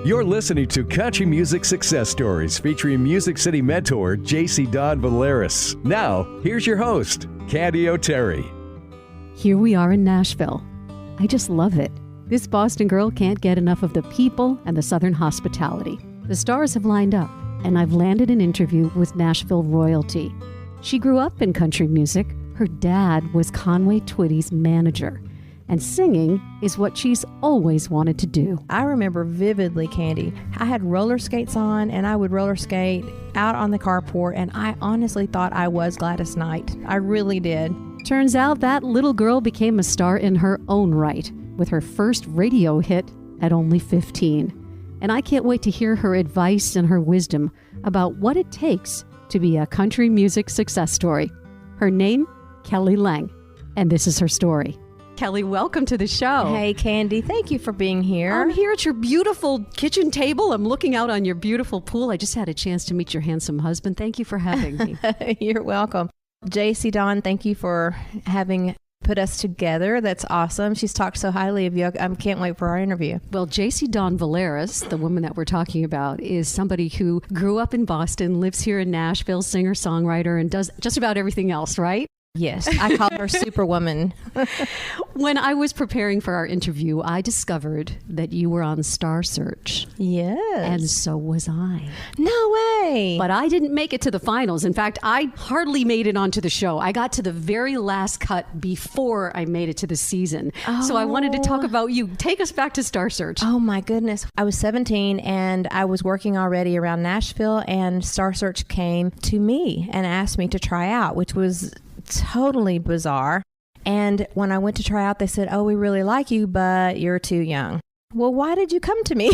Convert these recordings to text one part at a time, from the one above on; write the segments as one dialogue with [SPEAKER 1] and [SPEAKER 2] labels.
[SPEAKER 1] You're listening to Country Music Success Stories featuring Music City mentor JC Don Valeris. Now, here's your host, Candy O'Terry.
[SPEAKER 2] Here we are in Nashville. I just love it. This Boston girl can't get enough of the people and the Southern hospitality. The stars have lined up, and I've landed an interview with Nashville royalty. She grew up in country music. Her dad was Conway Twitty's manager. And singing is what she's always wanted to do.
[SPEAKER 3] I remember vividly, Candy. I had roller skates on, and I would roller skate out on the carport, and I honestly thought I was Gladys Knight. I really did.
[SPEAKER 2] Turns out that little girl became a star in her own right, with her first radio hit at only 15. And I can't wait to hear her advice and her wisdom about what it takes to be a country music success story. Her name, Kelly Lang, and this is her story. Kelly, welcome to the show.
[SPEAKER 3] Hey, Candy. Thank you for being here.
[SPEAKER 2] I'm here at your beautiful kitchen table. I'm looking out on your beautiful pool. I just had a chance to meet your handsome husband. Thank you for having me.
[SPEAKER 3] You're welcome. JC Don, thank you for having put us together. That's awesome. She's talked so highly of you. I can't wait for our interview.
[SPEAKER 2] Well, JC Don Valeris, the woman that we're talking about, is somebody who grew up in Boston, lives here in Nashville, singer-songwriter, and does just about everything else, right?
[SPEAKER 3] Yes, I call her Superwoman.
[SPEAKER 2] When I was preparing for our interview, I discovered that you were on Star Search.
[SPEAKER 3] Yes.
[SPEAKER 2] And so was I.
[SPEAKER 3] No way.
[SPEAKER 2] But I didn't make it to the finals. In fact, I hardly made it onto the show. I got to the very last cut before I made it to the season. Oh. So I wanted to talk about you. Take us back to Star Search.
[SPEAKER 3] Oh my goodness. I was 17 and I was working already around Nashville, and Star Search came to me and asked me to try out, which was totally bizarre. And when I went to try out, they said, "Oh, we really like you, but you're too young." Well, why did you come to me?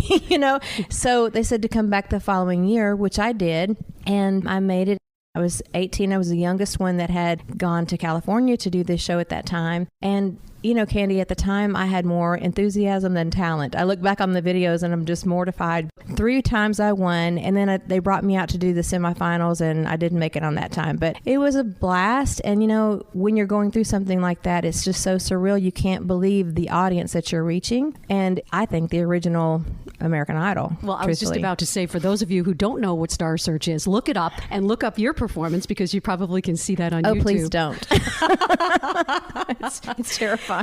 [SPEAKER 3] So they said to come back the following year, which I did, and I made it. I was 18. I was the youngest one that had gone to California to do this show at that time. And Candy, at the time, I had more enthusiasm than talent. I look back on the videos and I'm just mortified. 3 times I won, and then they brought me out to do the semifinals, and I didn't make it on that time. But it was a blast. And, when you're going through something like that, it's just so surreal. You can't believe the audience that you're reaching. And I think the original American Idol.
[SPEAKER 2] Well, I was just about to say, for those of you who don't know what Star Search is, look it up and look up your performance, because you probably can see that on YouTube.
[SPEAKER 3] Oh, please don't. It's terrifying.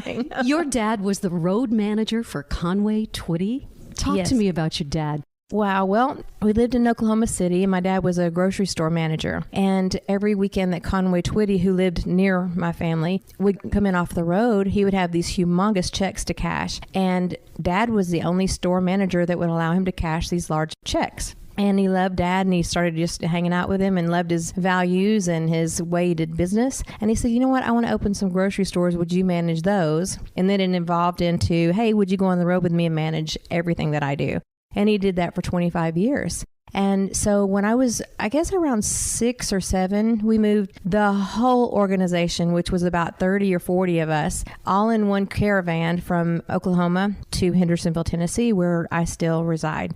[SPEAKER 2] Your dad was the road manager for Conway Twitty. Talk to me about your dad.
[SPEAKER 3] Wow. Well, we lived in Oklahoma City, and my dad was a grocery store manager. And every weekend that Conway Twitty, who lived near my family, would come in off the road, he would have these humongous checks to cash. And Dad was the only store manager that would allow him to cash these large checks. And he loved Dad, and he started just hanging out with him and loved his values and his way he did business. And he said, "You know what? I want to open some grocery stores. Would you manage those?" And then it evolved into, "Hey, would you go on the road with me and manage everything that I do?" And he did that for 25 years. And so when I was, I guess around 6 or 7, we moved the whole organization, which was about 30 or 40 of us, all in one caravan from Oklahoma to Hendersonville, Tennessee, where I still reside.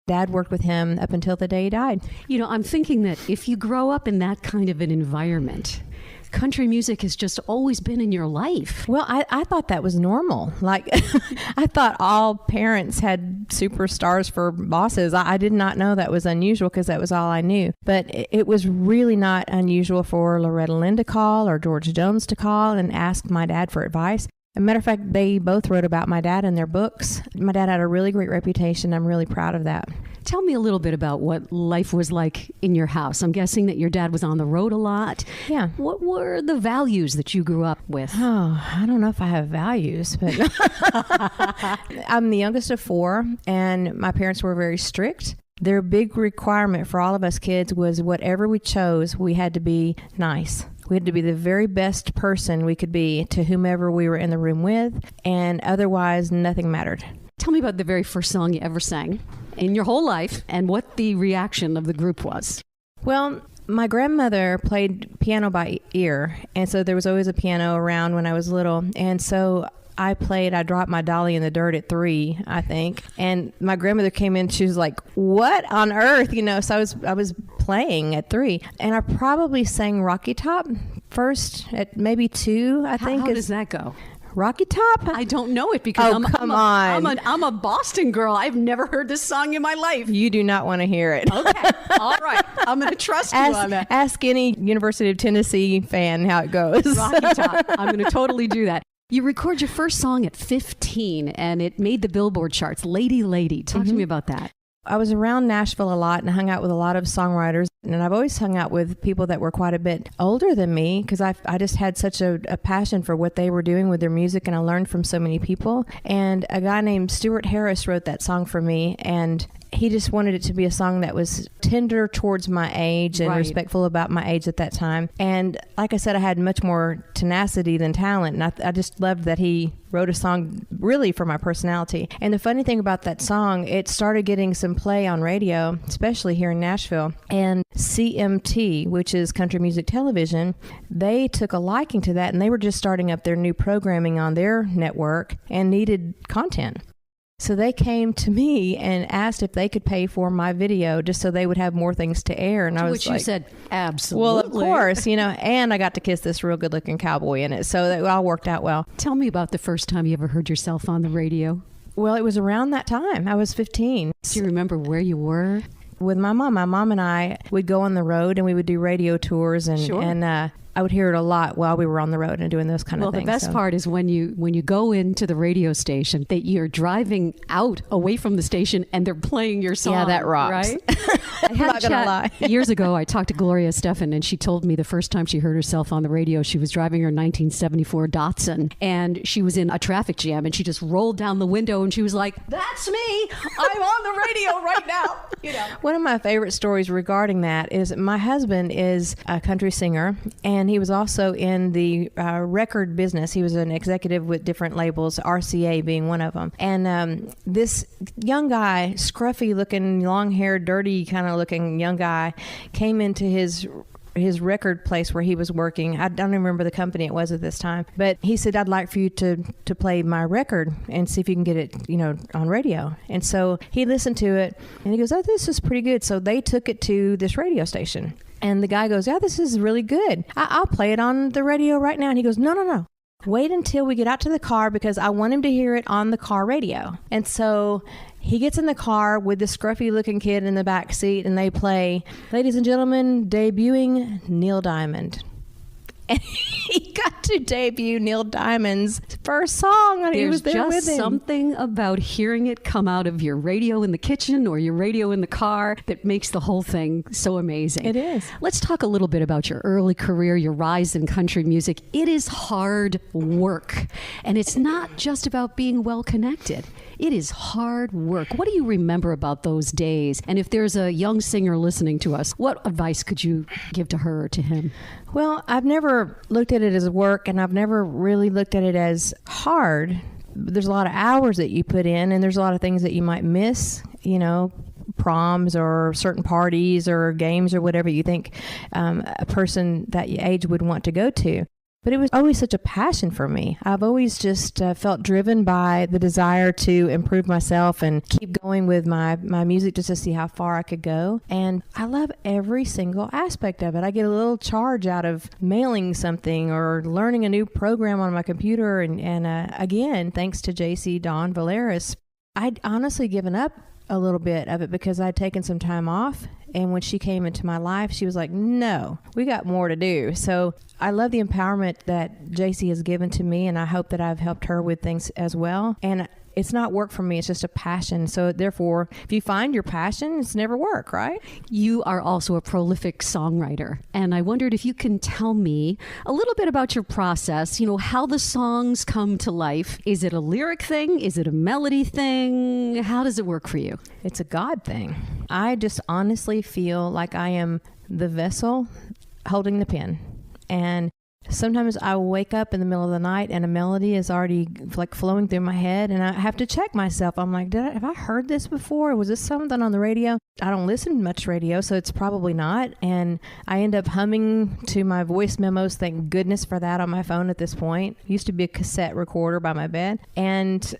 [SPEAKER 3] Dad worked with him up until the day he died.
[SPEAKER 2] I'm thinking that if you grow up in that kind of an environment, country music has just always been in your life.
[SPEAKER 3] Well, I thought that was normal. Like, I thought all parents had superstars for bosses. I did not know that was unusual, because that was all I knew. But it was really not unusual for Loretta Lynn to call or George Jones to call and ask my dad for advice. As a matter of fact, they both wrote about my dad in their books. My dad had a really great reputation. I'm really proud of that.
[SPEAKER 2] Tell me a little bit about what life was like in your house. I'm guessing that your dad was on the road a lot.
[SPEAKER 3] Yeah.
[SPEAKER 2] What were the values that you grew up with?
[SPEAKER 3] Oh, I don't know if I have values, but I'm the youngest of 4, and my parents were very strict. Their big requirement for all of us kids was whatever we chose, we had to be nice. We had to be the very best person we could be to whomever we were in the room with, and otherwise nothing mattered.
[SPEAKER 2] Tell me about the very first song you ever sang in your whole life and what the reaction of the group was.
[SPEAKER 3] Well, my grandmother played piano by ear, and so there was always a piano around when I was little. And so I dropped my dolly in the dirt at 3, I think. And my grandmother came in, she was like, "What on earth?" So I was playing at 3. And I probably sang Rocky Top first at maybe 2, I think.
[SPEAKER 2] How does that go?
[SPEAKER 3] Rocky Top?
[SPEAKER 2] I don't know it because
[SPEAKER 3] come on.
[SPEAKER 2] I'm a Boston girl. I've never heard this song in my life.
[SPEAKER 3] You do not want to hear it.
[SPEAKER 2] Okay. All right. I'm going to trust you on that.
[SPEAKER 3] Ask any University of Tennessee fan how it goes.
[SPEAKER 2] Rocky Top. I'm going to totally do that. You record your first song at 15 and it made the Billboard charts. Lady, Lady. Talk to me about that.
[SPEAKER 3] I was around Nashville a lot and hung out with a lot of songwriters. And I've always hung out with people that were quite a bit older than me because I just had such a passion for what they were doing with their music, and I learned from so many people. And a guy named Stuart Harris wrote that song for me, and he just wanted it to be a song that was tender towards my age and respectful about my age at that time. And like I said, I had much more tenacity than talent, and I just loved that he wrote a song really for my personality. And the funny thing about that song, it started getting some play on radio, especially here in Nashville. And CMT, which is Country Music Television, they took a liking to that, and they were just starting up their new programming on their network and needed content. So they came to me and asked if they could pay for my video just so they would have more things to air. And I was
[SPEAKER 2] which
[SPEAKER 3] like,
[SPEAKER 2] you said, absolutely.
[SPEAKER 3] well, of course, and I got to kiss this real good looking cowboy in it. So that all worked out well.
[SPEAKER 2] Tell me about the first time you ever heard yourself on the radio.
[SPEAKER 3] Well, it was around that time. I was 15.
[SPEAKER 2] Do you remember where you were?
[SPEAKER 3] With my mom and I would go on the road and we would do radio tours and I would hear it a lot while we were on the road and doing those kind of things.
[SPEAKER 2] Well, the best part is when you go into the radio station, that you're driving out away from the station and they're playing your song.
[SPEAKER 3] Yeah, that rocks.
[SPEAKER 2] Right?
[SPEAKER 3] I'm not going to lie.
[SPEAKER 2] Years ago, I talked to Gloria Stefan, and she told me the first time she heard herself on the radio, she was driving her 1974 Datsun, and she was in a traffic jam, and she just rolled down the window, and she was like, "That's me! I'm on the radio right now!" You know.
[SPEAKER 3] One of my favorite stories regarding that is my husband is a country singer, and he was also in the record business. He was an executive with different labels, RCA being one of them. And this young guy, scruffy looking, long-haired, dirty kind of looking young guy, came into his record place where he was working. I don't remember the company it was at this time, but he said, "I'd like for you to play my record and see if you can get it, on radio." And so he listened to it and he goes, "Oh, this is pretty good." So they took it to this radio station. And the guy goes, "Yeah, this is really good. I'll play it on the radio right now." And he goes, No. Wait until we get out to the car because I want him to hear it on the car radio." And so he gets in the car with this scruffy looking kid in the back seat and they play, "Ladies and gentlemen, debuting Neil Diamond." And he got to debut Neil Diamond's first song, and he was there with him.
[SPEAKER 2] There's just something about hearing it come out of your radio in the kitchen or your radio in the car that makes the whole thing so amazing.
[SPEAKER 3] It is.
[SPEAKER 2] Let's talk a little bit about your early career, your rise in country music. It is hard work, and it's not just about being well connected. It is hard work. What do you remember about those days? And if there's a young singer listening to us, what advice could you give to her or to him?
[SPEAKER 3] Well, I've never looked at it as work, and I've never really looked at it as hard. There's a lot of hours that you put in, and there's a lot of things that you might miss, proms or certain parties or games or whatever you think a person that age would want to go to. But it was always such a passion for me. I've always just felt driven by the desire to improve myself and keep going with my music just to see how far I could go. And I love every single aspect of it. I get a little charge out of mailing something or learning a new program on my computer. And again, thanks to JC Dawn Valeris, I'd honestly given up a little bit of it because I'd taken some time off. And when she came into my life, she was like, "No, we got more to do." So I love the empowerment that JC has given to me, and I hope that I've helped her with things as well. And it's not work for me. It's just a passion. So therefore, if you find your passion, it's never work, right?
[SPEAKER 2] You are also a prolific songwriter. And I wondered if you can tell me a little bit about your process, how the songs come to life. Is it a lyric thing? Is it a melody thing? How does it work for you?
[SPEAKER 3] It's a God thing. I just honestly feel like I am the vessel holding the pen. And sometimes I wake up in the middle of the night and a melody is already like flowing through my head, and I have to check myself. I'm like, have I heard this before? Was this something on the radio? I don't listen to much radio, so it's probably not. And I end up humming to my voice memos. Thank goodness for that on my phone at this point. Used to be a cassette recorder by my bed. And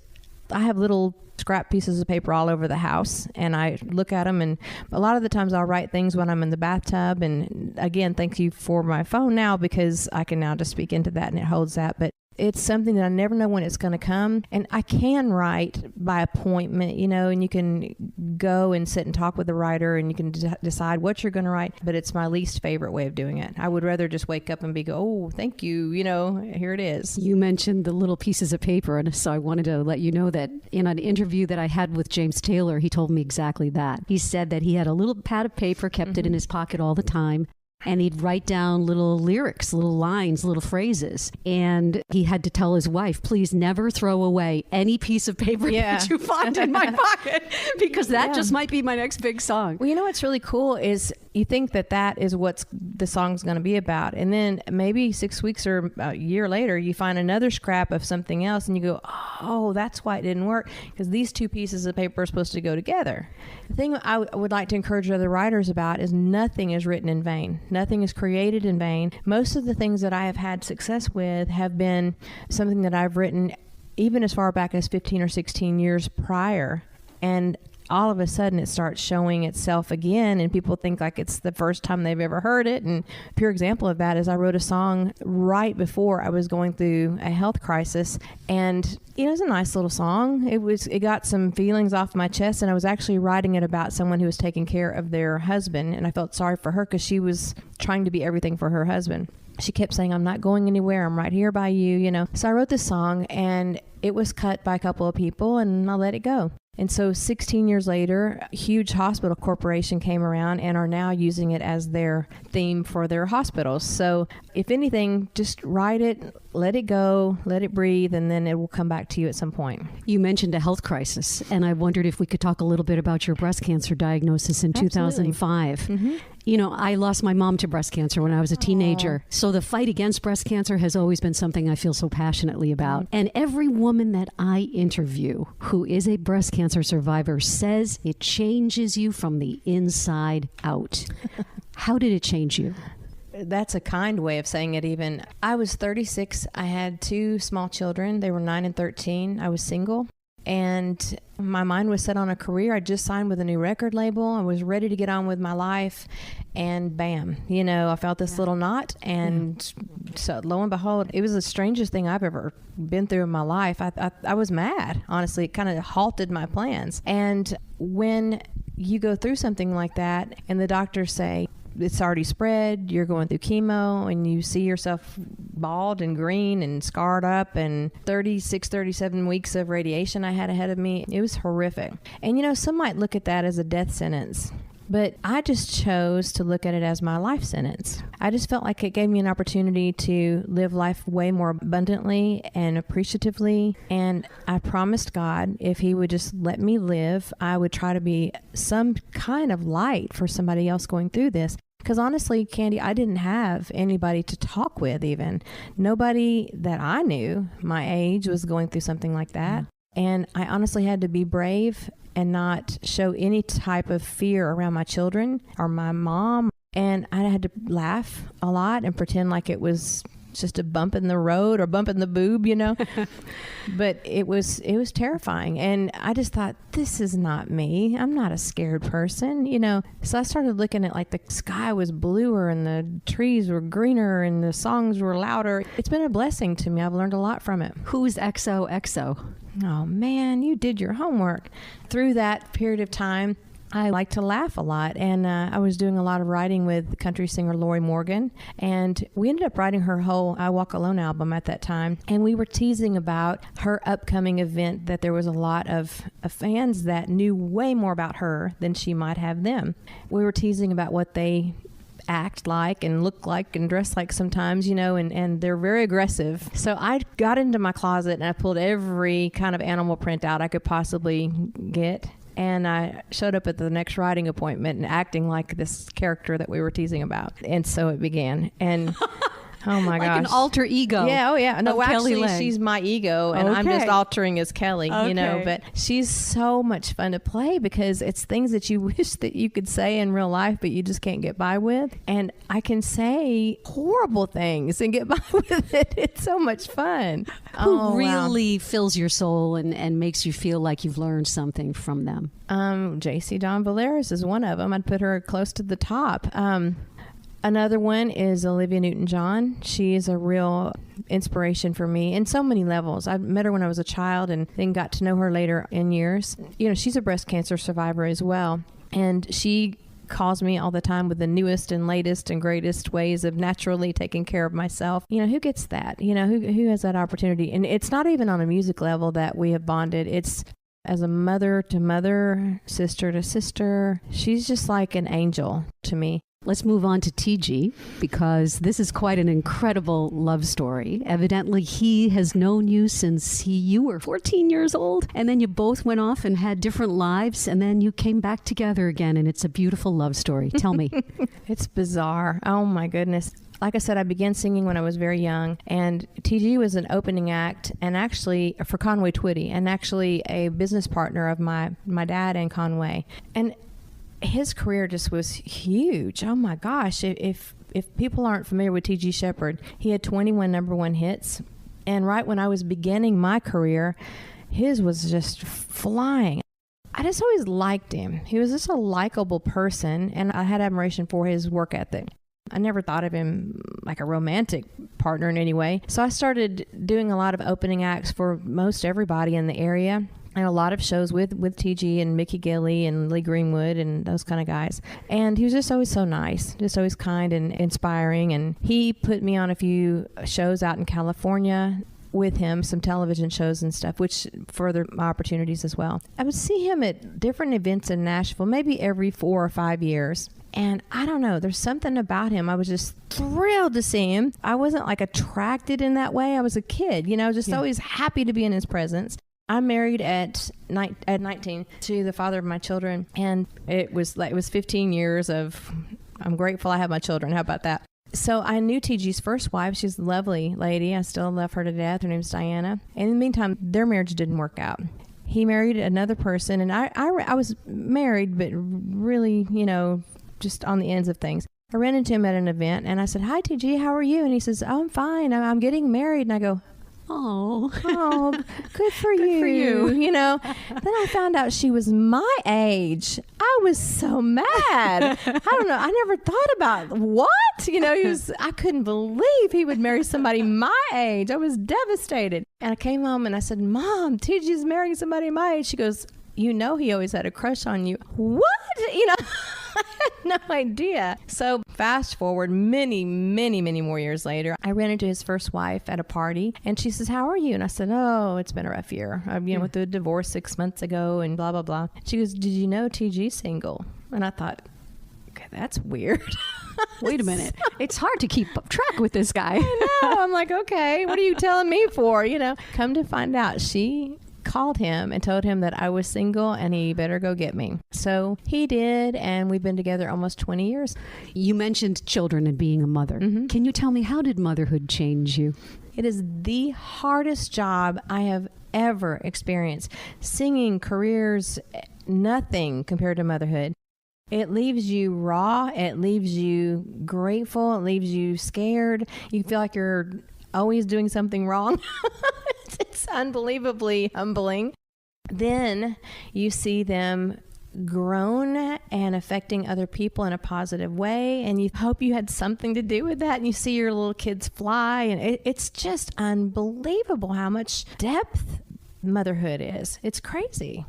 [SPEAKER 3] I have little scrap pieces of paper all over the house, and I look at them, and a lot of the times I'll write things when I'm in the bathtub. And again, thank you for my phone now, because I can now just speak into that and it holds that. But It's something that I never know when it's going to come. And I can write by appointment, and you can go and sit and talk with the writer and you can decide what you're going to write. But it's my least favorite way of doing it. I would rather just wake up and oh, thank you. Here it is.
[SPEAKER 2] You mentioned the little pieces of paper. And so I wanted to let you know that in an interview that I had with James Taylor, he told me exactly that. He said that he had a little pad of paper, kept it in his pocket all the time. And he'd write down little lyrics, little lines, little phrases. And he had to tell his wife, please never throw away any piece of paper that you find in my pocket, because that just might be my next big song.
[SPEAKER 3] Well, what's really cool is you think that is what the song's going to be about. And then maybe 6 weeks or a year later, you find another scrap of something else and you go, oh, that's why it didn't work, because these two pieces of paper are supposed to go together. The thing I would like to encourage other writers about is nothing is written in vain. Nothing is created in vain. Most of the things that I have had success with have been something that I've written even as far back as 15 or 16 years prior. And all of a sudden it starts showing itself again, and people think like it's the first time they've ever heard it. And a pure example of that is I wrote a song right before I was going through a health crisis, and it was a nice little song. It got some feelings off my chest, and I was actually writing it about someone who was taking care of their husband, and I felt sorry for her because she was trying to be everything for her husband. She kept saying, I'm not going anywhere. I'm right here by you, So I wrote this song, and it was cut by a couple of people, and I let it go. And so 16 years later, a huge hospital corporation came around and are now using it as their theme for their hospitals. So if anything, just write it, let it go, let it breathe, and then it will come back to you at some point.
[SPEAKER 2] You mentioned a health crisis, and I wondered if we could talk a little bit about your breast cancer diagnosis in 2005. Mm-hmm. I lost my mom to breast cancer when I was a teenager. So the fight against breast cancer has always been something I feel so passionately about. And every woman that I interview who is a breast cancer survivor says it changes you from the inside out. How did it change you?
[SPEAKER 3] That's a kind way of saying it even. I was 36. I had 2 small children. They were 9 and 13. I was single. And my mind was set on a career. I just signed with a new record label. I was ready to get on with my life. And bam, I felt this little knot. And so lo and behold, it was the strangest thing I've ever been through in my life. I was mad. Honestly, it kind of halted my plans. And when you go through something like that and the doctors say, it's already spread, you're going through chemo, and you see yourself bald and green and scarred up, and 36, 37 weeks of radiation I had ahead of me. It was horrific. And some might look at that as a death sentence, but I just chose to look at it as my life sentence. I just felt like it gave me an opportunity to live life way more abundantly and appreciatively. And I promised God if He would just let me live, I would try to be some kind of light for somebody else going through this. Because honestly, Candy, I didn't have anybody to talk with even. Nobody that I knew my age was going through something like that. And I honestly had to be brave and not show any type of fear around my children or my mom. And I had to laugh a lot and pretend like it was just a bump in the road or bump in the boob, But it was terrifying. And I just thought, this is not me. I'm not a scared person, So I started looking at like the sky was bluer and the trees were greener and the songs were louder. It's been a blessing to me. I've learned a lot from it.
[SPEAKER 2] Who's XOXO?
[SPEAKER 3] Oh man, you did your homework. Through that period of time, I like to laugh a lot, and I was doing a lot of writing with country singer Lori Morgan, and we ended up writing her whole I Walk Alone album at that time, and we were teasing about her upcoming event, that there was a lot of fans that knew way more about her than she might have them. We were teasing about what they act like and look like and dress like sometimes, and they're very aggressive. So I got into my closet and I pulled every kind of animal print out I could possibly get. And I showed up at the next writing appointment and acting like this character that we were teasing about. And so it began. And oh my gosh.
[SPEAKER 2] Like an alter ego.
[SPEAKER 3] Yeah, oh yeah. No, actually she's my ego and
[SPEAKER 2] okay.
[SPEAKER 3] I'm just altering as Kelly,
[SPEAKER 2] okay.
[SPEAKER 3] But she's so much fun to play because it's things that you wish that you could say in real life, but you just can't get by with. And I can say horrible things and get by with it. It's so much fun.
[SPEAKER 2] Who really fills your soul and makes you feel like you've learned something from them?
[SPEAKER 3] JC Dawn Valeris is one of them. I'd put her close to the top. Another one is Olivia Newton-John. She is a real inspiration for me in so many levels. I met her when I was a child and then got to know her later in years. You know, she's a breast cancer survivor as well. And she calls me all the time with the newest and latest and greatest ways of naturally taking care of myself. You know, who gets that? You know, who has that opportunity? And it's not even on a music level that we have bonded. It's as a mother to mother, sister to sister. She's just like an angel to me.
[SPEAKER 2] Let's move on to TG, because this is quite an incredible love story. Evidently, he has known you since you were 14 years old, and then you both went off and had different lives, and then you came back together again, and it's a beautiful love story. Tell me.
[SPEAKER 3] It's bizarre. Oh, my goodness. Like I said, I began singing when I was very young, and TG was an opening act, and actually for Conway Twitty, and actually a business partner of my dad and Conway. And his career just was huge. Oh my gosh. If people aren't familiar with T.G. Shepherd, he had 21 number one hits. And right when I was beginning my career, his was just flying. I just always liked him. He was just a likable person, and I had admiration for his work ethic. I never thought of him like a romantic partner in any way. So I started doing a lot of opening acts for most everybody in the area. And a lot of shows with TG and Mickey Gilley and Lee Greenwood and those kind of guys. And he was just always so nice, just always kind and inspiring. And he put me on a few shows out in California with him, some television shows and stuff, which furthered my opportunities as well. I would see him at different events in Nashville, maybe every 4 or 5 years. And I don't know, there's something about him. I was just thrilled to see him. I wasn't like attracted in that way. I was a kid, you know, just always happy to be in his presence. I'm married at 19 to the father of my children, and it was 15 years of, I'm grateful I have my children. How about that? So I knew TG's first wife. She's a lovely lady. I still love her to death. Her name's Diana. And in the meantime, their marriage didn't work out. He married another person, and I was married, but really, you know, just on the ends of things. I ran into him at an event, and I said, "Hi, TG, how are you?" And he says, "Oh, I'm fine. I'm getting married." And I go, Oh, good for you. You know, then I found out she was my age. I was so mad. I don't know. I never thought about what, you know, I couldn't believe he would marry somebody my age. I was devastated. And I came home and I said, "Mom, TG's marrying somebody my age." She goes, "You know, he always had a crush on you." What? You know, I had no idea. So fast forward many, many, many more years later, I ran into his first wife at a party, and she says, "How are you?" And I said, "Oh, it's been a rough year. I went through a divorce 6 months ago and blah, blah, blah." She goes, "Did you know TG's single?" And I thought, okay, that's weird.
[SPEAKER 2] Wait a minute. It's hard to keep track with this guy.
[SPEAKER 3] I know. I'm like, okay, what are you telling me for? You know, come to find out, she called him and told him that I was single and he better go get me. So he did, and we've been together almost 20 years.
[SPEAKER 2] You mentioned children and being a mother. Mm-hmm. Can you tell me, how did motherhood change you?
[SPEAKER 3] It is the hardest job I have ever experienced. Singing, careers, nothing compared to motherhood. It leaves you raw. It leaves you grateful. It leaves you scared. You feel like you're always doing something wrong. It's unbelievably humbling. Then you see them grown and affecting other people in a positive way, and you hope you had something to do with that, and you see your little kids fly, and it's just unbelievable how much depth motherhood is. It's crazy.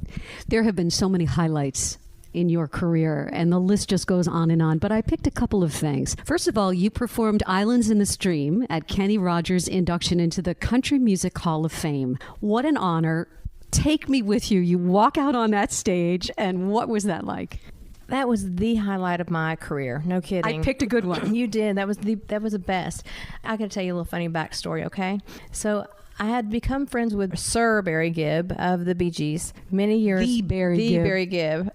[SPEAKER 2] There have been so many highlights in your career, and the list just goes on and on, but I picked a couple of things. First of all, you performed Islands in the Stream at Kenny Rogers' induction into the Country Music Hall of Fame. What an honor. Take me with you. You walk out on that stage, and what was that like?
[SPEAKER 3] That was the highlight of my career. No kidding.
[SPEAKER 2] I picked a good one.
[SPEAKER 3] You did. That was the best. I got to tell you a little funny backstory, okay? So I had become friends with Sir Barry Gibb of the Bee Gees many years.
[SPEAKER 2] The Barry
[SPEAKER 3] Gibb.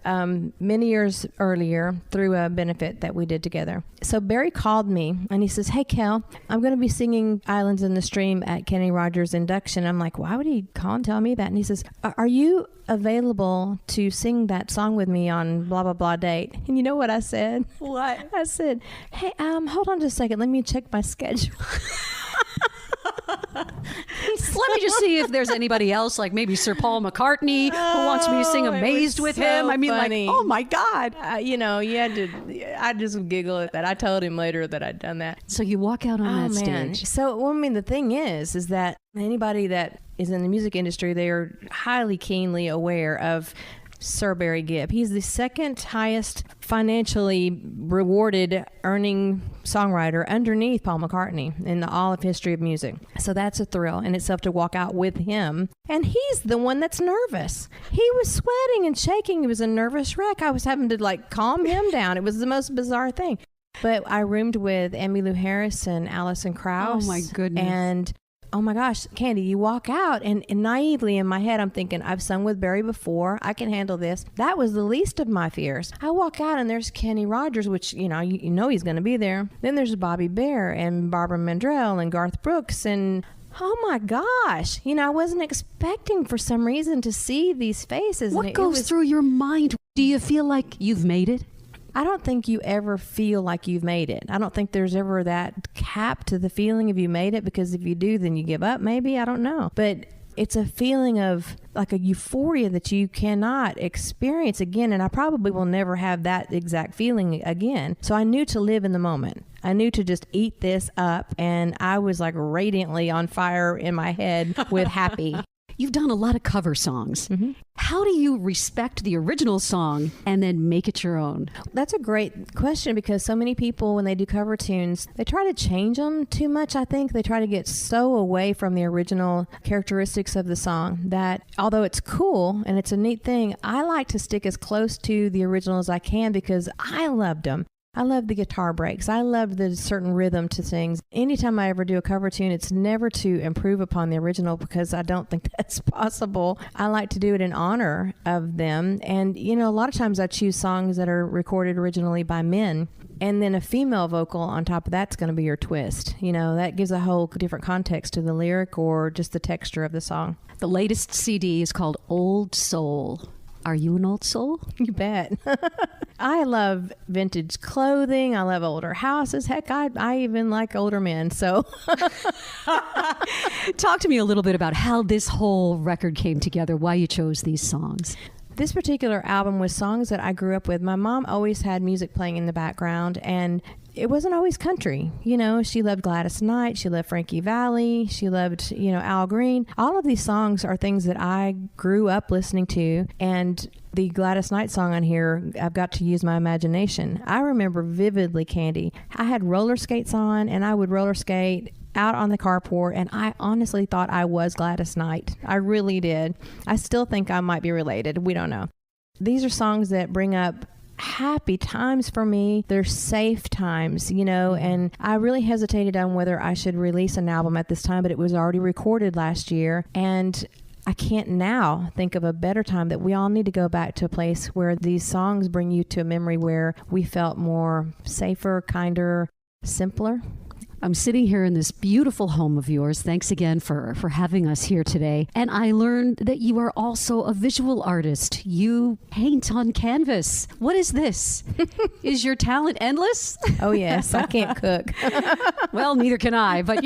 [SPEAKER 3] Many years earlier through a benefit that we did together. So Barry called me and he says, "Hey, Kel, I'm going to be singing Islands in the Stream at Kenny Rogers' induction." I'm like, why would he call and tell me that? And he says, "Are you available to sing that song with me on blah, blah, blah date?" And you know what I said?
[SPEAKER 2] What?
[SPEAKER 3] I said, "Hey, hold on just a second. Let me check my schedule."
[SPEAKER 4] Let me just see if there's anybody else, like maybe Sir Paul McCartney, who wants me to sing Amazed with him. I mean,
[SPEAKER 3] funny.
[SPEAKER 4] like, oh my God.
[SPEAKER 3] I just giggle at that. I told him later that I'd done that.
[SPEAKER 4] So you walk out on that stage.
[SPEAKER 3] So, well, I mean, the thing is that anybody that is in the music industry, they are highly keenly aware of Sir Barry Gibb. He's the second highest financially rewarded earning songwriter underneath Paul McCartney in all of history of music. So that's a thrill in itself to walk out with him. And he's the one that's nervous. He was sweating and shaking. He was a nervous wreck. I was having to like calm him down. It was the most bizarre thing. But I roomed with Emmylou Harris and Alison Krauss.
[SPEAKER 4] Oh my goodness.
[SPEAKER 3] And oh my gosh, Candy, you walk out and naively in my head, I'm thinking, I've sung with Barry before. I can handle this. That was the least of my fears. I walk out and there's Kenny Rogers, which, you know he's going to be there. Then there's Bobby Bare and Barbara Mandrell and Garth Brooks. And oh my gosh, I wasn't expecting for some reason to see these faces.
[SPEAKER 4] What goes through your mind? Do you feel like you've made it?
[SPEAKER 3] I don't think you ever feel like you've made it. I don't think there's ever that cap to the feeling of you made it, because if you do, then you give up maybe. I don't know. But it's a feeling of like a euphoria that you cannot experience again. And I probably will never have that exact feeling again. So I knew to live in the moment. I knew to just eat this up. And I was like radiantly on fire in my head with happy.
[SPEAKER 4] You've done a lot of cover songs.
[SPEAKER 3] Mm-hmm.
[SPEAKER 4] How do you respect the original song and then make it your own?
[SPEAKER 3] That's a great question, because so many people, when they do cover tunes, they try to change them too much, I think. They try to get so away from the original characteristics of the song that, although it's cool and it's a neat thing, I like to stick as close to the original as I can, because I loved them. I love the guitar breaks. I love the certain rhythm to things. Anytime I ever do a cover tune, it's never to improve upon the original, because I don't think that's possible. I like to do it in honor of them. And, a lot of times I choose songs that are recorded originally by men, and then a female vocal on top of that's going to be your twist. That gives a whole different context to the lyric or just the texture of the song.
[SPEAKER 4] The latest CD is called Old Soul. Are you an old soul?
[SPEAKER 3] You bet. I love vintage clothing. I love older houses. Heck, I even like older men. So
[SPEAKER 4] talk to me a little bit about how this whole record came together, why you chose these songs.
[SPEAKER 3] This particular album was songs that I grew up with. My mom always had music playing in the background, and it wasn't always country. She loved Gladys Knight. She loved Frankie Valli. She loved, Al Green. All of these songs are things that I grew up listening to. And the Gladys Knight song on here, I've got to use my imagination. I remember vividly, Candy. I had roller skates on, and I would roller skate out on the carport, and I honestly thought I was Gladys Knight. I really did. I still think I might be related. We don't know. These are songs that bring up happy times for me. They're safe times, and I really hesitated on whether I should release an album at this time, but it was already recorded last year, and I can't now think of a better time that we all need to go back to a place where these songs bring you to a memory where we felt more safer, kinder, simpler.
[SPEAKER 4] I'm sitting here in this beautiful home of yours. Thanks again for having us here today. And I learned that you are also a visual artist. You paint on canvas. What is this? Is your talent endless?
[SPEAKER 3] Oh, yes. I can't cook.
[SPEAKER 4] Well, neither can I, but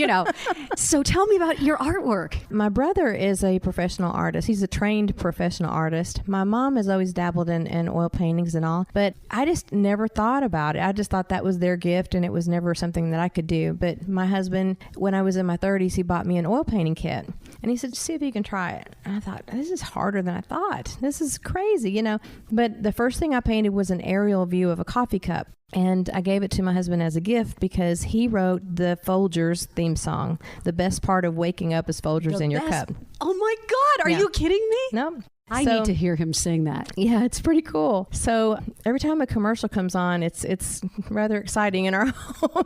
[SPEAKER 4] So tell me about your artwork.
[SPEAKER 3] My brother is a professional artist. He's a trained professional artist. My mom has always dabbled in oil paintings and all, but I just never thought about it. I just thought that was their gift, and it was never something that I could do. But my husband, when I was in my 30s, he bought me an oil painting kit. And he said, see if you can try it. And I thought, this is harder than I thought. This is crazy, But the first thing I painted was an aerial view of a coffee cup. And I gave it to my husband as a gift because he wrote the Folgers theme song. The best part of waking up is Folgers in your cup.
[SPEAKER 4] Oh my God, are you kidding me?
[SPEAKER 3] No.
[SPEAKER 4] I need to hear him sing that.
[SPEAKER 3] Yeah, it's pretty cool. So every time a commercial comes on, it's rather exciting in our home.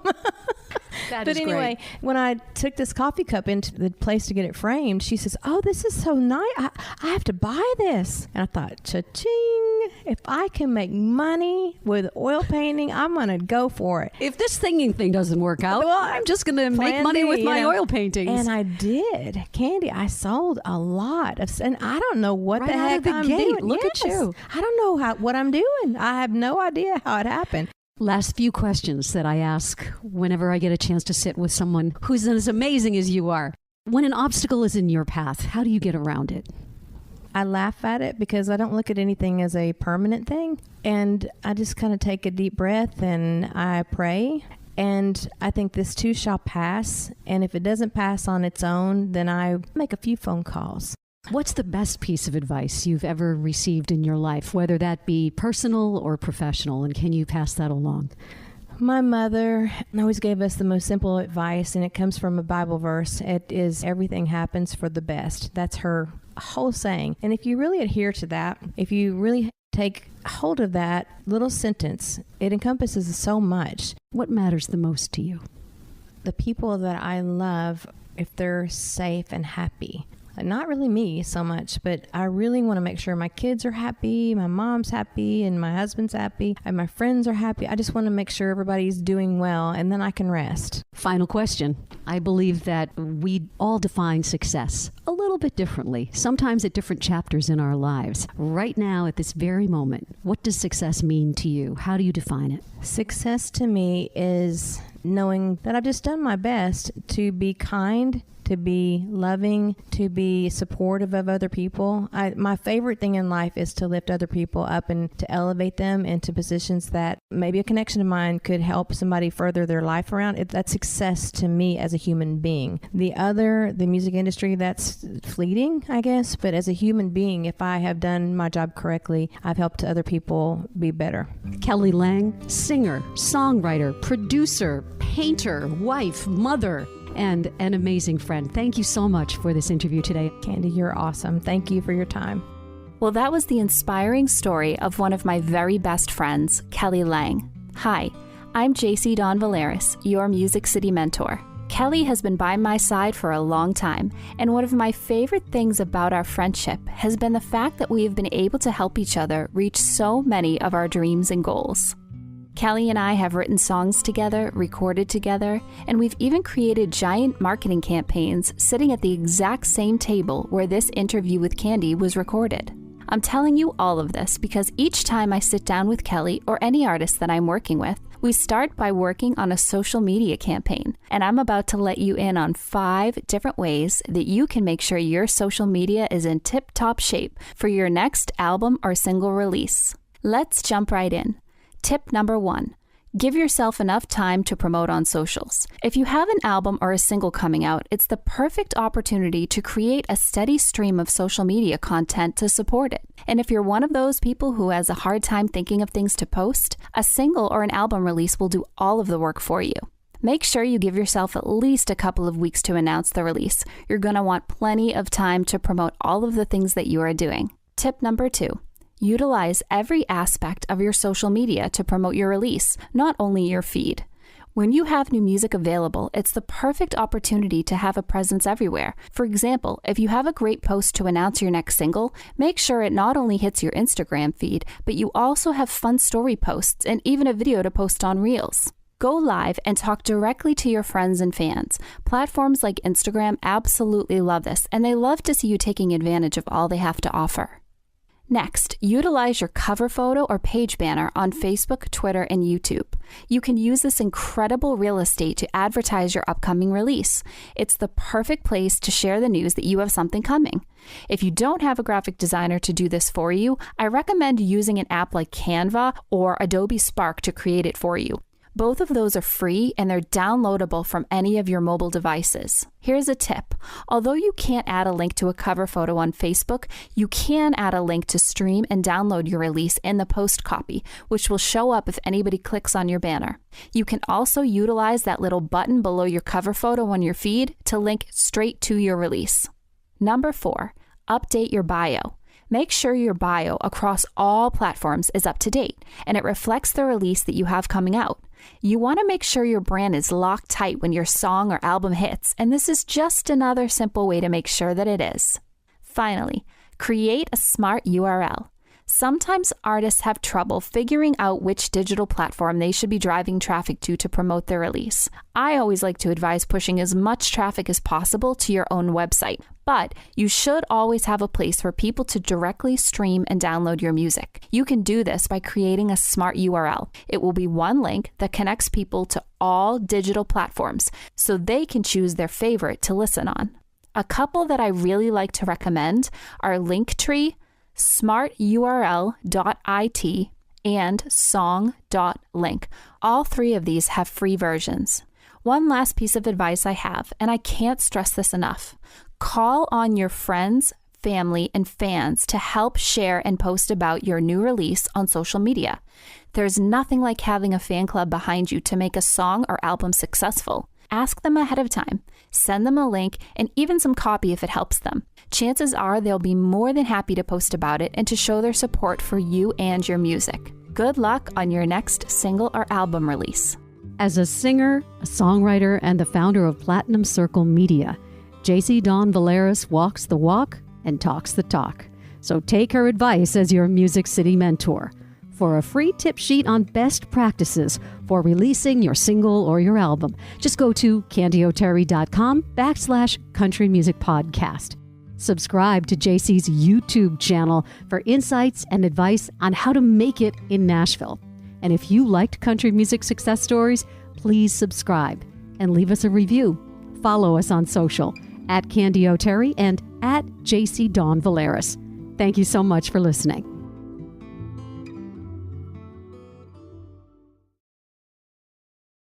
[SPEAKER 3] But anyway,
[SPEAKER 4] great.
[SPEAKER 3] When I took this coffee cup into the place to get it framed, she says, oh, this is so nice. I have to buy this. And I thought, cha-ching, if I can make money with oil painting, I'm going to go for it.
[SPEAKER 4] If this singing thing doesn't work out,
[SPEAKER 3] well,
[SPEAKER 4] I'm just going to make money with my oil paintings.
[SPEAKER 3] And I did. Candy, I sold a lot of, and I don't know what the heck I'm doing.
[SPEAKER 4] Look at you.
[SPEAKER 3] I don't know what I'm doing. I have no idea how it happened.
[SPEAKER 4] Last few questions that I ask whenever I get a chance to sit with someone who's as amazing as you are. When an obstacle is in your path, how do you get around it?
[SPEAKER 3] I laugh at it because I don't look at anything as a permanent thing. And I just kind of take a deep breath and I pray. And I think this too shall pass. And if it doesn't pass on its own, then I make a few phone calls.
[SPEAKER 4] What's the best piece of advice you've ever received in your life, whether that be personal or professional, and can you pass that along?
[SPEAKER 3] My mother always gave us the most simple advice, and it comes from a Bible verse. It is, everything happens for the best. That's her whole saying. And if you really adhere to that, if you really take hold of that little sentence, it encompasses so much.
[SPEAKER 4] What matters the most to you?
[SPEAKER 3] The people that I love, if they're safe and happy. Not really me so much, but I really want to make sure my kids are happy, my mom's happy, and my husband's happy, and my friends are happy. I just want to make sure everybody's doing well, and then I can rest.
[SPEAKER 4] Final question. I believe that we all define success a little bit differently, sometimes at different chapters in our lives. Right now, at this very moment, what does success mean to you? How do you define it?
[SPEAKER 3] Success to me is knowing that I've just done my best to be kind, to be loving, to be supportive of other people. My favorite thing in life is to lift other people up and to elevate them into positions that maybe a connection of mine could help somebody further their life around. That's success to me as a human being. The music industry, that's fleeting, I guess, but as a human being, if I have done my job correctly, I've helped other people be better.
[SPEAKER 4] Kelly Lang, singer, songwriter, producer, painter, wife, mother, and an amazing friend. Thank you so much for this interview today.
[SPEAKER 3] Candy, you're awesome. Thank you for your time.
[SPEAKER 5] Well, that was the inspiring story of one of my very best friends, Kelly Lang. Hi, I'm JC Dawn Valeris, your Music City mentor. Kelly has been by my side for a long time, and one of my favorite things about our friendship has been the fact that we have been able to help each other reach so many of our dreams and goals. Kelly and I have written songs together, recorded together, and we've even created giant marketing campaigns sitting at the exact same table where this interview with Candy was recorded. I'm telling you all of this because each time I sit down with Kelly or any artist that I'm working with, we start by working on a social media campaign, and I'm about to let you in on 5 different ways that you can make sure your social media is in tip-top shape for your next album or single release. Let's jump right in. Tip number 1, give yourself enough time to promote on socials. If you have an album or a single coming out, it's the perfect opportunity to create a steady stream of social media content to support it. And if you're one of those people who has a hard time thinking of things to post, a single or an album release will do all of the work for you. Make sure you give yourself at least a couple of weeks to announce the release. You're going to want plenty of time to promote all of the things that you are doing. Tip number 2. Utilize every aspect of your social media to promote your release, not only your feed. When you have new music available, it's the perfect opportunity to have a presence everywhere. For example, if you have a great post to announce your next single, make sure it not only hits your Instagram feed, but you also have fun story posts and even a video to post on Reels. Go live and talk directly to your friends and fans. Platforms like Instagram absolutely love this, and they love to see you taking advantage of all they have to offer. Next, utilize your cover photo or page banner on Facebook, Twitter, and YouTube. You can use this incredible real estate to advertise your upcoming release. It's the perfect place to share the news that you have something coming. If you don't have a graphic designer to do this for you, I recommend using an app like Canva or Adobe Spark to create it for you. Both of those are free and they're downloadable from any of your mobile devices. Here's a tip. Although you can't add a link to a cover photo on Facebook, you can add a link to stream and download your release in the post copy, which will show up if anybody clicks on your banner. You can also utilize that little button below your cover photo on your feed to link straight to your release. Number 4, update your bio. Make sure your bio across all platforms is up to date and it reflects the release that you have coming out. You want to make sure your brand is locked tight when your song or album hits, and this is just another simple way to make sure that it is. Finally, create a smart URL. Sometimes artists have trouble figuring out which digital platform they should be driving traffic to promote their release. I always like to advise pushing as much traffic as possible to your own website, but you should always have a place for people to directly stream and download your music. You can do this by creating a smart URL. It will be one link that connects people to all digital platforms so they can choose their favorite to listen on. A couple that I really like to recommend are Linktree, smarturl.it, and song.link. All three of these have free versions. One last piece of advice I have, and I can't stress this enough. Call on your friends, family, and fans to help share and post about your new release on social media. There's nothing like having a fan club behind you to make a song or album successful. Ask them ahead of time, send them a link, and even some copy if it helps them. Chances are they'll be more than happy to post about it and to show their support for you and your music. Good luck on your next single or album release.
[SPEAKER 2] As a singer, a songwriter, and the founder of Platinum Circle Media, JC Dawn Valeris walks the walk and talks the talk. So take her advice as your Music City mentor. For a free tip sheet on best practices for releasing your single or your album, just go to candyoterry.com/country music podcast. Subscribe to JC's YouTube channel for insights and advice on how to make it in Nashville. And if you liked country music success stories, please subscribe and leave us a review. Follow us on social @Candy O'Terry and @JC Dawn Valeris. Thank you so much for listening.